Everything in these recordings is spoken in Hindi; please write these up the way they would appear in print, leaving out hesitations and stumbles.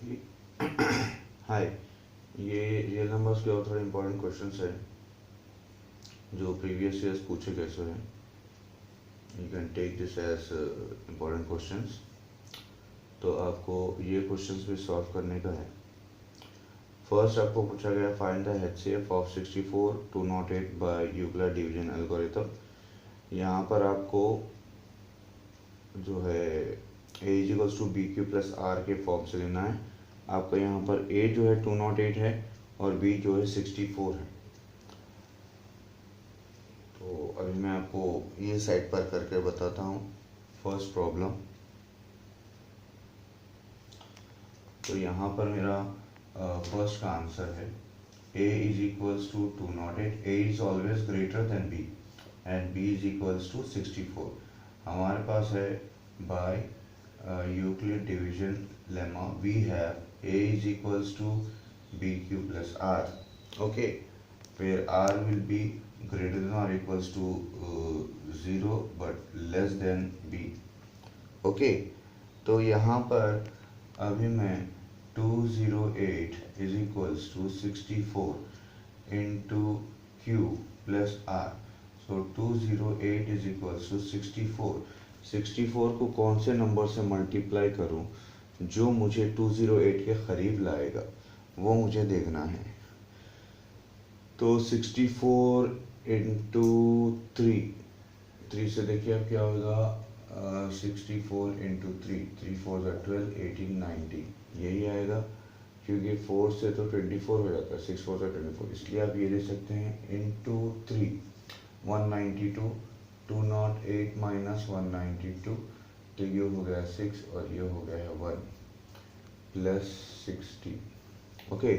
हाय, ये रियल नंबर्स के और थोड़े इंपॉर्टेंट क्वेश्चंस हैं जो प्रीवियस ईयर्स पूछे गए सो हैं. You can take this as important questions. तो आपको ये क्वेश्चंस भी सॉल्व करने का है. फर्स्ट आपको पूछा गया find the HCF of 64 208 by Euclid division algorithm. यहाँ पर आपको जो है A is equals to B Q plus R के फॉर्म से लेना है. आपका यहाँ पर ए जो है 208 है और बी जो है 64 है. तो अभी मैं आपको ये साइड पर करके बताता हूँ. फर्स्ट प्रॉब्लम, तो यहाँ पर मेरा फर्स्ट का आंसर है a is equals to 208. a is always greater than b and b is equals to 64. हमारे पास है by Euclid division lemma we have a is equals to bq plus r. Okay, where r will be greater than or equals to 0 but less than b. Okay, तो यहाँ पर अभी मैं 208 is equals to 64 into q plus r. So 208 is equals to 64. 64 को कौन से नंबर से मल्टीप्लाई करूँ जो मुझे 208 के करीब लाएगा, वो मुझे देखना है. तो 64 इंटू 3 से देखिए अब क्या होगा. 64 इंटू 3 4 12 18 19 यही आएगा, क्योंकि 4 से तो 24 हो जाता है. 6 4 से 24, इसलिए आप ये दे सकते हैं इंटू 3 192. 208 माइनस 192, तो ये हो गया 6 और ये हो गया है 1 प्लस 60. ओके,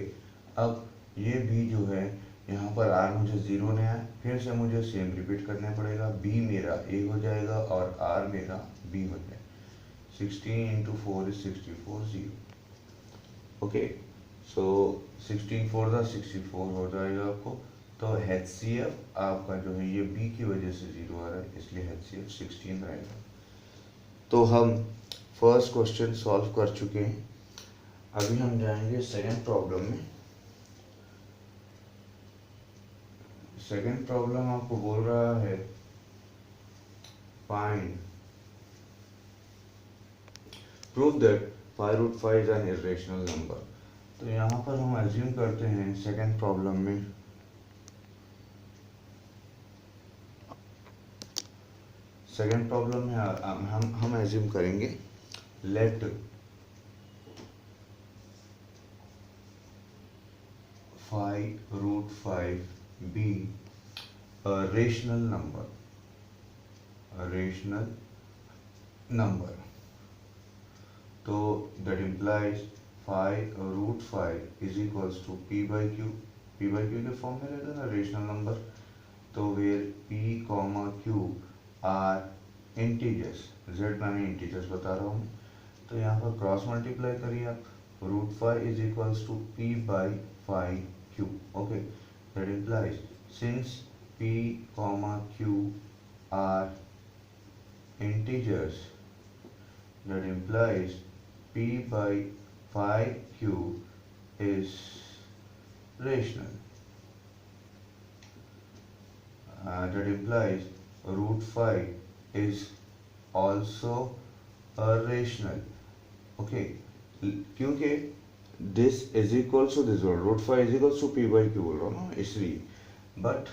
अब ये भी जो है यहाँ पर आर मुझे 0 ने आया, फिर से मुझे सेम रिपीट करना पड़ेगा. बी मेरा ए हो जाएगा और आर मेरा बी हो जाएगा. 16 इंटू 4 इज 64 0. ओके, सो 16 4 का 64 हो जाएगा आपको. तो एच सी एफ आपका जो है ये बी की वजह से 0 आ रहा है, इसलिए एच सी एफ 16 रहेगा. तो हम फर्स्ट क्वेश्चन सॉल्व कर चुके हैं. अभी हम जाएंगे सेकंड प्रॉब्लम में. सेकंड प्रॉब्लम आपको बोल रहा है find prove that 5√5 is an irrational number. तो यहाँ पर हम एज्यूम करते हैं सेकंड प्रॉब्लम में हम एज्यूम करेंगे late 5√5 be a rational number. तो that implies 5√5 is equals to p by q. p by q के फॉर्म में रहता है ना रेशनल नंबर. तो where p, q are integers. z मैंने इंटीजर्स बता रहा हूँ. तो यहाँ पर क्रॉस मल्टीप्लाई करिए आप. √5 is equals to p by 5q. Okay, that implies since p, q are integers, that implies p by 5q is rational. That implies √5 is also a rational. Okay, क्योंकि this is equals to this one, √5 is equals to p by q बोल रहा हूँ ना, इसलिए. but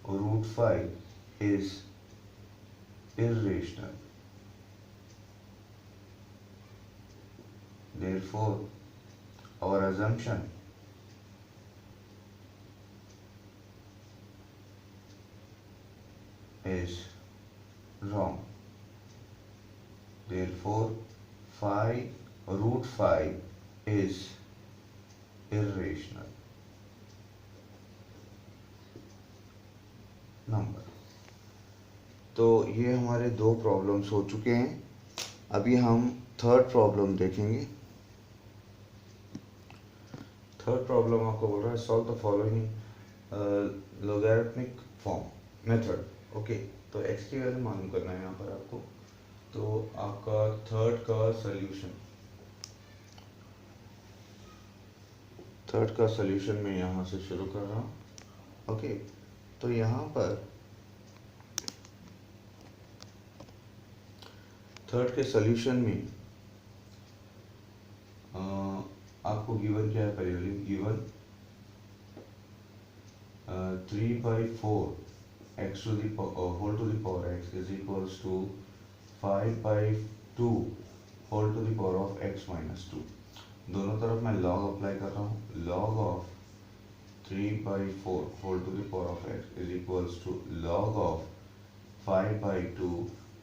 √5 is irrational. Therefore our assumption is wrong. Therefore 5√5 is irrational number. तो ये हमारे दो प्रॉब्लम्स हो चुके हैं. अभी हम थर्ड प्रॉब्लम देखेंगे. थर्ड प्रॉब्लम आपको बोल रहा है solve the following logarithmic form method. Okay, तो एक्स की वैल्यू मालूम करना है यहाँ पर आपको. तो आपका थर्ड का सॉल्यूशन थर्ड का सॉल्यूशन मैं यहाँ से शुरू कर रहा हूँ। ओके, तो यहाँ पर थर्ड के सॉल्यूशन में आपको गिवन क्या है? पहले given 3/4 x to the whole to the power x is equals to 5/2 whole to the power of x minus 2। दोनों तरफ मैं log अप्लाई कर रहा हूँ। log of 3/4 whole to the power of x is equals to log of 5/2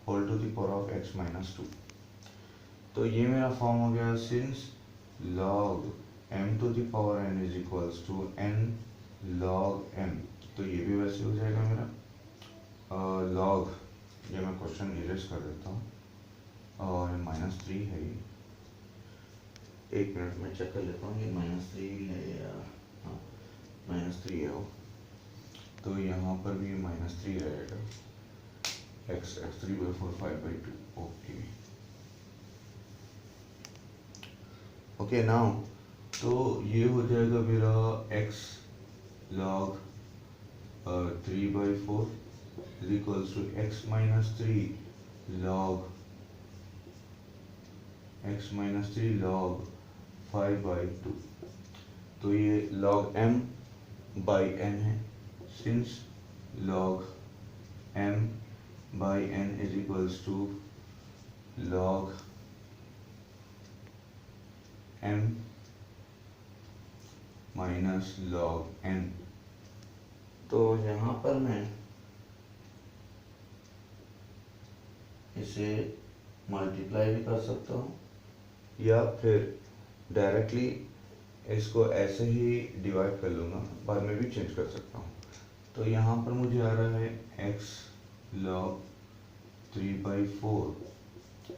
whole to the power of x minus 2। तो ये मेरा फॉर्म हो गया since log m to the power n is equals to n log m। तो ये भी वैसे हो जाएगा मेरा log, ये मैं क्वेश्चन इरेज कर देता हूँ और -3 है ये। एक मिनट में चेक कर लेता हूँ ये -3 है या हाँ -3 है वो। तो यहाँ पर भी -3 रहेगा x 3/4 5/2। ओके ओके नाउ तो ये हो जाएगा मेरा x log 3/4 is equals to x minus 3 log 5/2। तो ये log m by n है since log m by n is equals to log m minus log n। तो यहाँ पर मैं इसे मल्टीप्लाई भी कर सकता हूँ या फिर डायरेक्टली इसको ऐसे ही डिवाइड कर लूँगा, बाद में भी चेंज कर सकता हूँ। तो यहाँ पर मुझे आ रहा है x log 3/4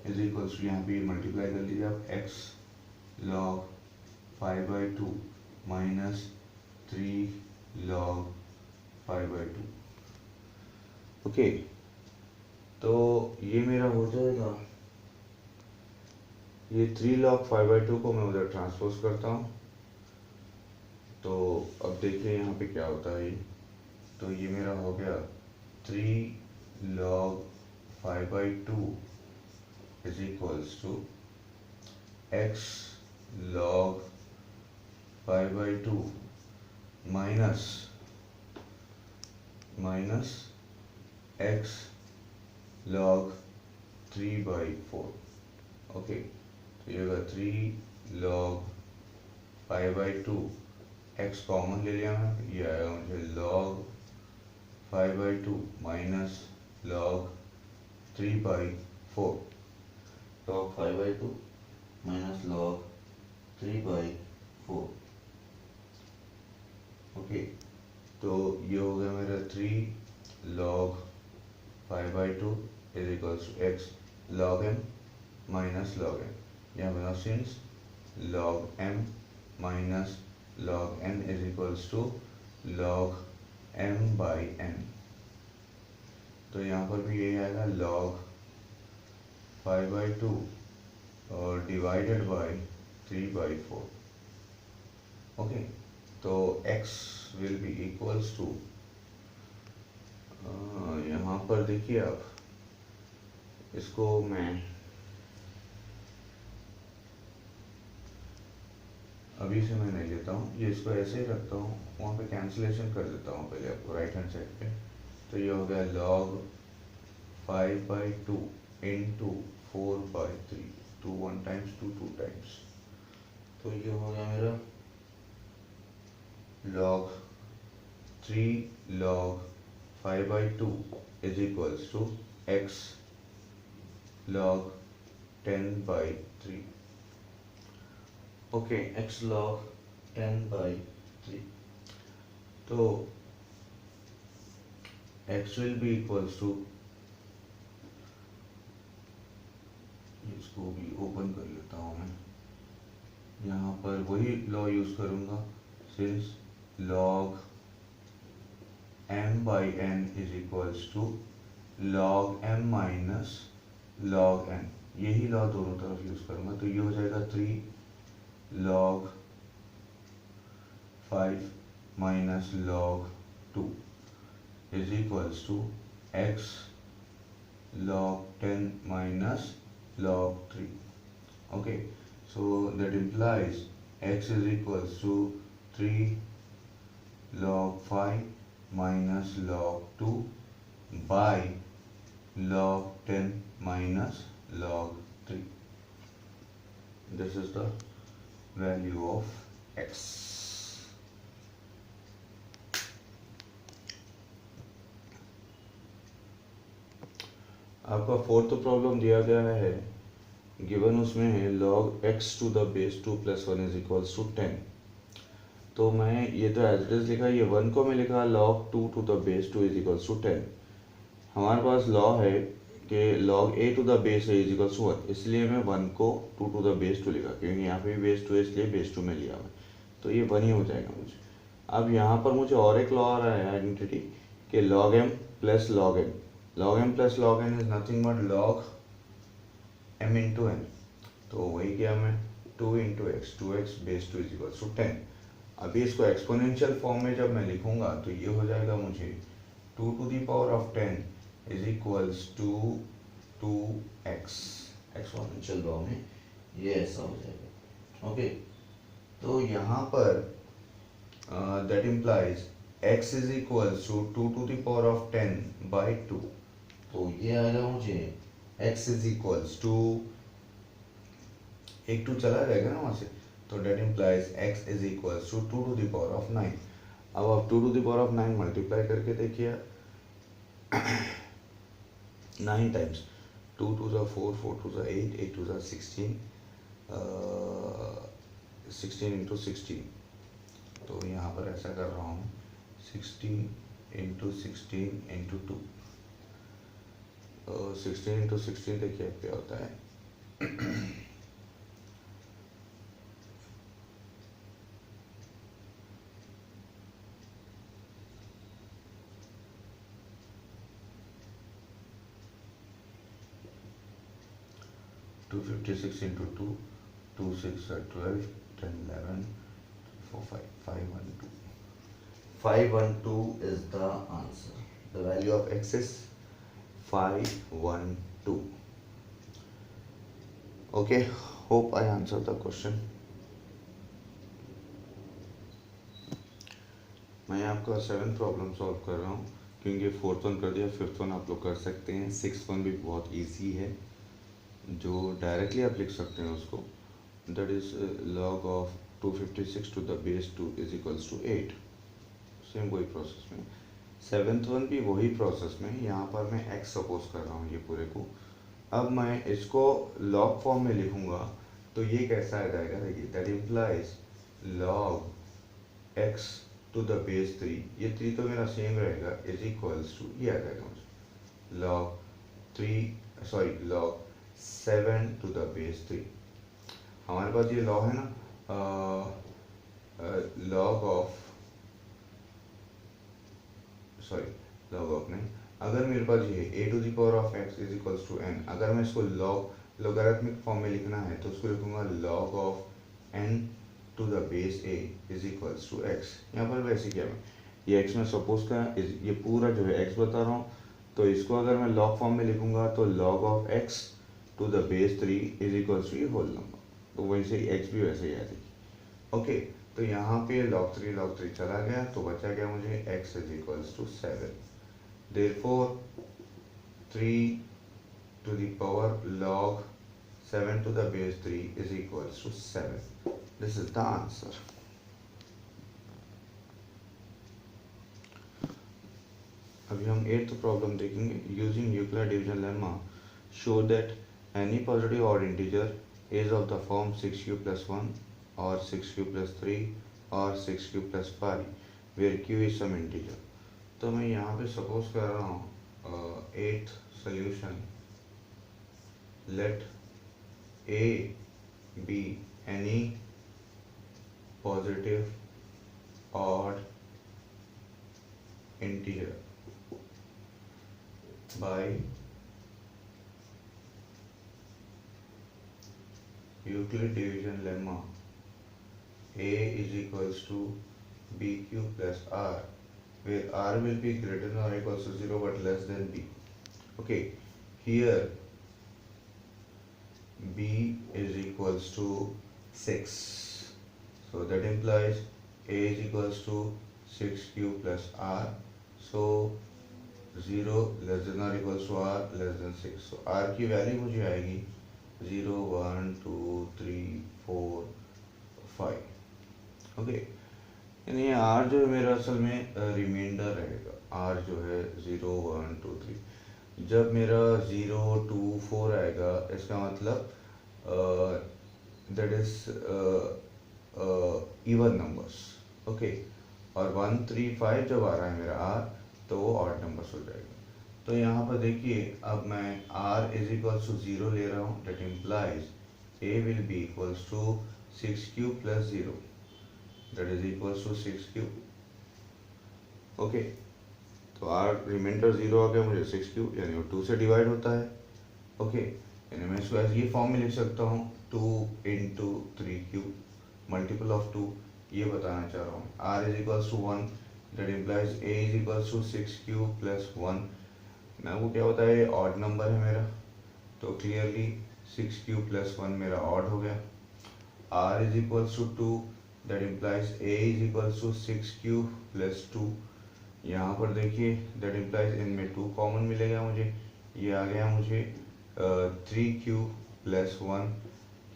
is equals to, यहाँ पे मल्टीप्लाई कर लीजिए आप, x log 5/2 minus 3 log 5/2। Okay, तो ये मेरा हो जाएगा, ये 3 log 5/2 को मैं उधर ट्रांसपोज करता हूँ। तो अब देखिए यहाँ पे क्या होता है। तो ये मेरा हो गया 3 log 5/2 is equals to x log 5/2 minus x log 3/4। Okay, तो ये होगा 3 log 5/2, x कॉमन ले लिया मैं, ये आएगा मुझे log 5/2 minus log 3/4। log 5/2 minus log 3/4। Okay, तो ये हो गया मेरा 3 log 5/2 is equals to x log m minus log n। यहाँ बना since log m minus log n is equals to log m by n। तो यहाँ पर भी यही आएगा log 5/2 और डिवाइडेड बाई 3/4। ओके, तो x will be equals to, यहाँ पर देखिए आप, इसको मैं अभी से मैं नहीं लेता हूँ, ये इसको ऐसे ही रखता हूँ, वहाँ पे कैंसिलेशन कर देता हूँ पहले आपको राइट हैंड साइड पे। तो ये हो गया log 5/2 इंटू 4/3, 2 1 टाइम्स 2 2 टाइम्स। तो ये हो गया मेरा log 3 log 5/2 is equals to x log 10/3। Okay, x log 10/3। तो x will be equals to, इसको भी ओपन कर लेता हूँ मैं, यहाँ पर वही लॉ यूज करूँगा since log m by n is equals to log m minus log n, यही लॉ दोनों तरफ यूज करूँगा। तो ये हो जाएगा 3 log 5 minus log 2 is equals to x log 10 minus log 3. Okay, so that implies x is equals to 3 log 5 minus log 2 by log 10 minus log 3. This is the value of x. आपका फोर्थ प्रॉब्लम दिया गया है, गिवन उसमें है log x to the base 2 plus 1 is equals to 10. तो मैं ये तो एज इट इज लिखा, ये 1 को मैं लिखा log 2 to the base 2 is equals to 10. हमारे पास लॉ है कि log a to the base a is equals to 1, इसलिए मैं 1 को 2 टू द बेस 2 लिखा, क्योंकि यहाँ पे भी बेस 2 है इसलिए बेस 2 में लिया मैं, तो ये 1 ही हो जाएगा मुझे. अब यहाँ पर मुझे और एक लॉ आ रहा है आइडेंटिटी कि log m plus log n. log m plus log n is nothing but log m into n. तो वही किया मैं, 2 into x, 2x base 2 is equals to 10. अभी इसको एक्सपोनेंशियल फॉर्म में जब मैं लिखूंगा तो ये हो जाएगा मुझे 2 to the power of 10 is equals to 2x. Exponential form में ये ऐसा हो जाएगा. ओके, तो यहाँ पर that implies x is equals to 2 to the power of 10 by 2. तो ये आएगा मुझे x इज इक्वल्स टू, एक 2 चला जाएगा ना वहाँ से, तो that implies x is equals to 2 to the power of 9. अब आप 2 to the power of 9 multiply करके देखिए, 9 टाइम्स 2 टू ज़ा 4, 4 टू ज़ा 8, 8 टू ज़ा 16, 16 इंटू 16. तो यहाँ पर ऐसा कर रहा हूँ 16 इंटू 16 इंटू 2. 16 इंटू 16 देखिए क्या होता है. 256 into 2, 2 6 are 12, 10 11, 4 5, 512. 512 is the answer. The value of x is 512. Okay, hope I answered the question. मैं आपका 7th प्रॉब्लम सॉल्व कर रहा हूँ, क्योंकि 4th वन कर दिया, 5th वन आप लोग कर सकते हैं. 6th वन भी बहुत इजी है, जो डायरेक्टली आप लिख सकते हैं उसको. That is log of 256 to the base 2 is equals to 8. Same वही प्रोसेस में 7th वन भी वही प्रोसेस में. यहाँ पर मैं x सपोज कर रहा हूँ ये पूरे को. अब मैं इसको log फॉर्म में लिखूँगा तो ये कैसा आ जाएगा, देखिए, that implies log x to the base 3, ये 3 तो मेरा सेम रहेगा, इज इक्वल्स टू, ये आ जाएगा मुझे log 7 टू द बेस 3. हमारे पास ये लॉ है ना, log ऑफ नहीं, अगर मेरे पास ये a to the power of x is equals to n, अगर मैं इसको लोगरिथमिक फॉर्म में लिखना है तो उसको लिखूंगा log of n to the base a is equals to x. यहाँ पर वैसे क्या, मैं ये x में सपोज का ये पूरा जो है x बता रहा हूँ, तो इसको अगर मैं log फॉर्म में लिखूंगा तो log of x to the base 3 is equals to ये होल नंबर. तो वैसे ही x भी वैसे ही आ जाएगी. ओके, तो यहाँ पे log 3 चला गया, तो बचा गया मुझे x is equals to 7. Therefore 3 to the power log 7 to the base 3 is equals to 7. This is the answer. अभी हम 8th प्रॉब्लम देखेंगे. Using Euclid division lemma, show that any positive odd integer is of the form 6q plus 1 or 6q plus 3 or 6q plus 5 where q is some integer. तो मैं यहाँ पे सपोज कर रहा हूँ 8th solution, let a be any positive odd integer by Euclid division lemma. A is equals to b cube plus r, where r will be greater than or equals to 0 but less than b. Okay, here b is equals to 6, so that implies a is equals to 6 cube plus r, so 0 less than और equals to R less than 6, so r की वैल्यू मुझे आएगी 0 1 2 3 4 5. ओके, यानी r जो है मेरा असल में रिमाइंडर रहेगा, r जो है 0 1 2 3. जब मेरा 0 2 4 आएगा इसका मतलब that is even numbers. Okay, और 1 3 5 जब आ रहा है मेरा r तो वो ऑड नंबर्स हो जाएगा. तो यहाँ पर देखिए, अब मैं r इज इक्वल्स टू 0 ले रहा हूँ, that implies a will be equals to 6 cube plus 0, that is equals to 6 cube. Okay, तो r रिमाइंडर 0 आ गया मुझे 6 क्यूब, यानी वो 2 से डिवाइड होता है. ओके, यानी मैं इसको ये फॉर्म में लिख सकता हूँ 2 इंटू 3 क्यूब मल्टीपल ऑफ 2, ये बताना चाह रहा हूँ. r is equals to 1, that implies a is equals to 6 cube plus 1. मैं वो क्या होता है, ऑड नंबर है मेरा, तो क्लियरली 6 क्यूब प्लस 1 मेरा ऑड हो गया. r is equals to 2, that implies a is equals to 6 cube plus 2. यहाँ पर देखिए दैट इम्प्लाइज इनमें 2 कॉमन मिलेगा मुझे, ये आ गया मुझे 3 क्यूब प्लस 1.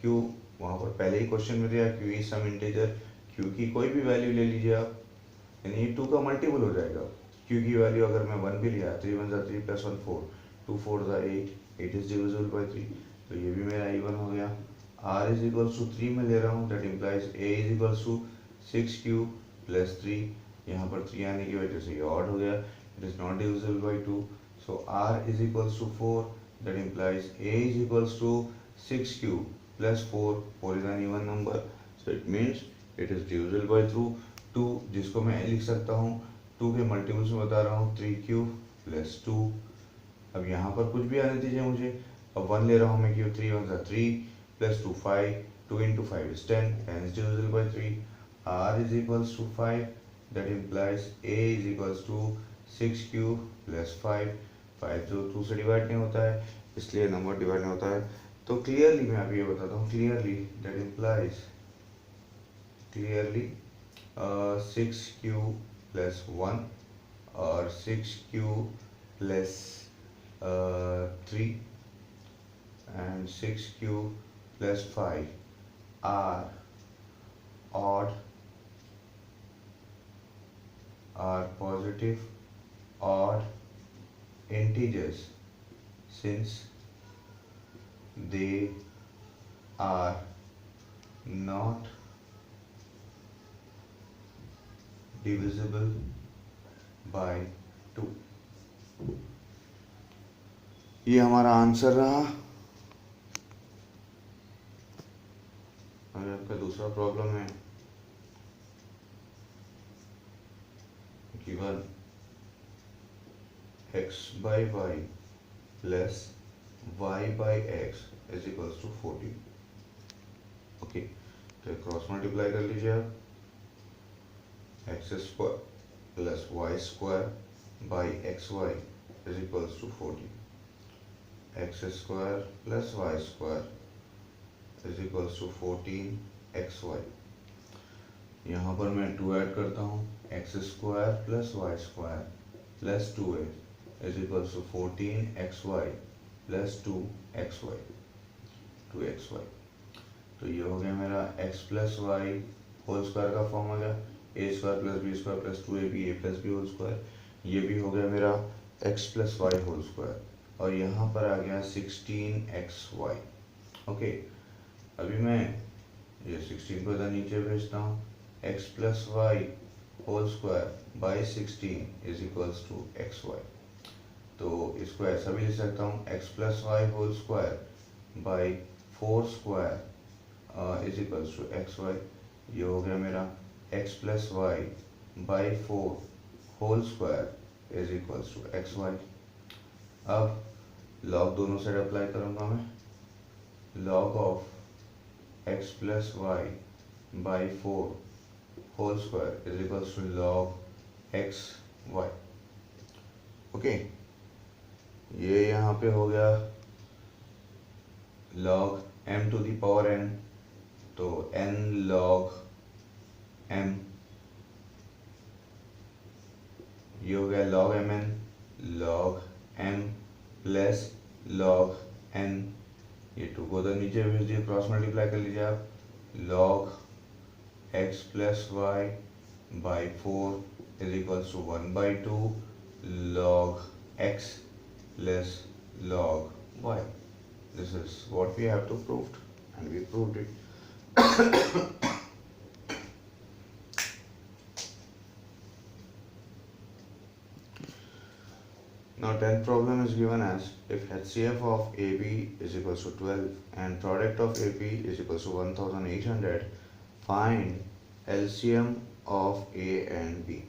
क्यू वहाँ पर पहले ही क्वेश्चन में दिया, q is some integer, q की कोई भी वैल्यू ले लीजिए आप, यानी ये 2 का मल्टीपल हो जाएगा. क्यू की वैल्यू अगर मैं 1 भी लिया, 3 1 3 प्लस 1 4, 2 4 8, 8 इज डिविजिबल बाय 3, तो ये भी मेरा इवन हो गया. r इज इक्वल्स टू 3 में ले रहा हूँ, that implies a is equals to 6 cube plus 3. यहाँ पर 3 आने की वजह से ये ऑड हो गया, it is not divisible by 2, so r is equals to 4, that implies a is equals to 6 cube plus 4, 4 is an even number, so it means it is divisible by 2, जिसको मैं लिख सकता हूँ 2 के मल्टीपल्स में बता रहा हूँ 3 क्यूब प्लस 2. अब यहाँ पर कुछ भी आने दीजिए मुझे, अब 1 ले रहा हूँ मैं, cube 3 1 3 plus 2 5, 2 into 5 is 10, hence divisible by 3. r is equals to 5, that implies a is equals to 6 cube plus 5. 5 जो 2 से डिवाइड नहीं होता है, इसलिए नंबर डिवाइड नहीं होता है. तो क्लियरली मैं अभी ये बताता हूँ, clearly that implies clearly 6 cube plus 1 और 6 cube plus 3 and 6 cube plus 5 are odd, are positive odd integers since they are not divisible by 2. ये हमारा आंसर रहा. अगर आपका दूसरा प्रॉब्लम है, given x by y plus y by x is equals to 14. Okay, तो क्रॉस मल्टीप्लाई कर लीजिए आप, x square plus y square by x y is equals to 14. X square plus y square is equals to 14 x y. यहाँ पर मैं 2 ऐड करता हूँ, x square plus y square plus 2a is equals to 14 x y plus 2 x Y, 2 x Y. तो ये हो गया मेरा x plus Y whole square का फॉर्म आ गया, A square plus B square plus 2ab A plus B whole square. ये भी हो गया मेरा x plus Y whole square, और यहाँ पर आ गया 16xy. ओके, अभी मैं ये 16 को इधर नीचे भेजता हूँ, x plus Y whole square by 16 is equals to x Y. तो इसको ऐसा भी लिख सकता हूँ, x plus Y whole square by 4 square is equals to x y. ये हो गया मेरा x plus y by 4 whole square is equals to x y. अब लॉग दोनों साइड अप्लाई करूँगा मैं, log of x plus y by 4 whole square is equals to log x y. Okay, ये यहाँ पे हो गया log m to the power n, तो n लॉग m, ये हो गया log mn log m plus log n, ये टू को उधर नीचे भेज दिए, क्रॉस मल्टीप्लाई कर लीजिए आप, log x plus y by 4 is equals to 1/2 log x plus log y. This is what we have to prove, and we proved it. Now 10th problem is given as if HCF of AB is equals to 12 and product of AP is equals to 1800, find LCM of A and B.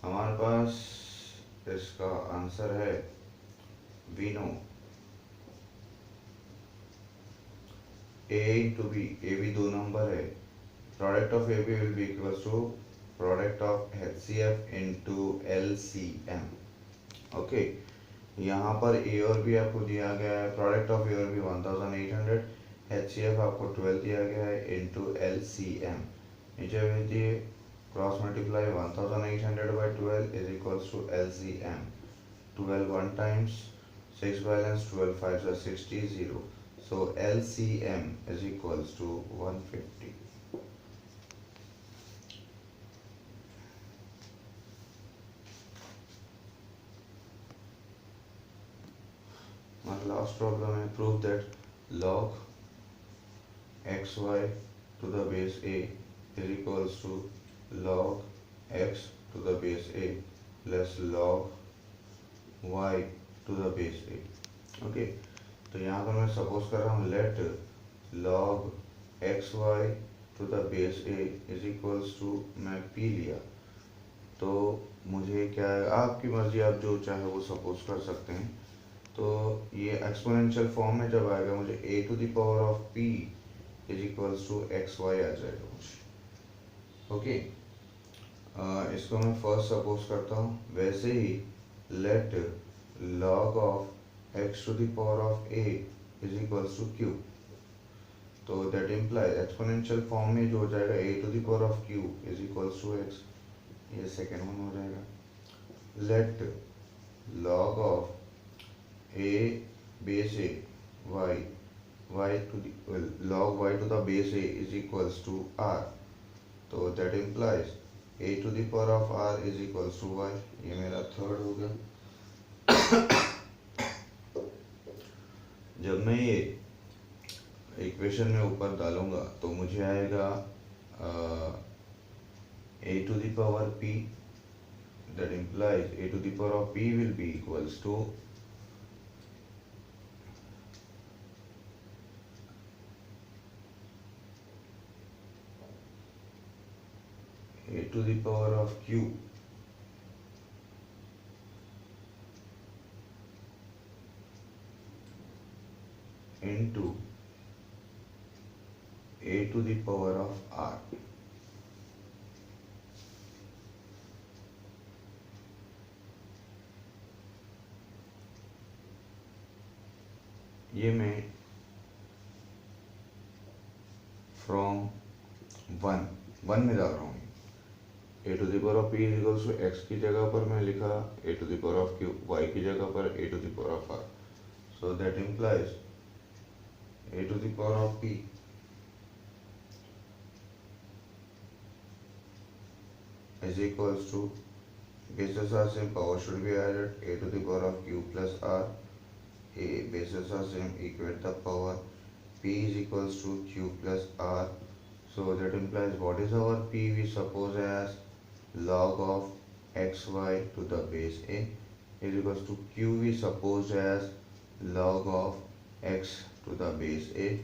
हमारे पास इसका आंसर है we know A into B, AB दो नंबर है, product of AB will be equals to product of HCF into LCM. Okay, यहाँ पर ए और बी आपको दिया गया है, प्रोडक्ट ऑफ ए और बी 1800, HCF आपको 12 दिया गया है इनटू LCM, नीचे भेज दिए, cross multiply 1800 by 12 is equals to LCM, 12 one times, 6 balance, 12 5 are 60, 0, so LCM is equals to 150. My last problem है, prove that log xy to the base a is equals to log x to the base a plus log y to the base a. Okay, तो यहाँ पर मैं सपोज कर रहा हूँ let log xy to the base a is equals to, मैं p लिया, तो मुझे क्या है, आपकी मर्जी, आप जो चाहे वो सपोज कर सकते हैं, तो ये एक्सपोनेंशियल फॉर्म में जब आएगा मुझे a to the power of p is equals to x Y आ जाएगा मुझे। ओके, इसको मैं फर्स्ट सपोज करता हूँ, वैसे ही let log of x to the power of a is equals to q, तो दैट इम्प्लाइज एक्सपोनेंशियल फॉर्म में जो हो जाएगा a to the power of q is equals to x, ये सेकेंड वन हो जाएगा। Let log of a base a y to the log y to the base a is equals to r, तो that implies a to the power of r is equals to y, ये मेरा थर्ड हो गया। जब मैं ये इक्वेशन में ऊपर डालूंगा तो मुझे आएगा a to the power p, that implies a to the power of p will be equals to a to the power of q into a to the power of r. ये मैं फ्रॉम वन में डाल रहा हूँ, a to the power of p is equals to x की जगह पर मैं लिखा a to the power of q, y की जगह पर a to the power of r, so that implies a to the power of p is equals to, bases are same, power should be added, a to the power of q plus r, a bases are same, equate the power, p is equals to q plus r, so that implies what is our p, we suppose as log of xy to the base a is equals to q, we suppose as log of x to the base a,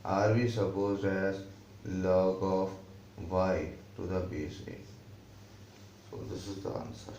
r we suppose as log of y to the base a. So this is the answer.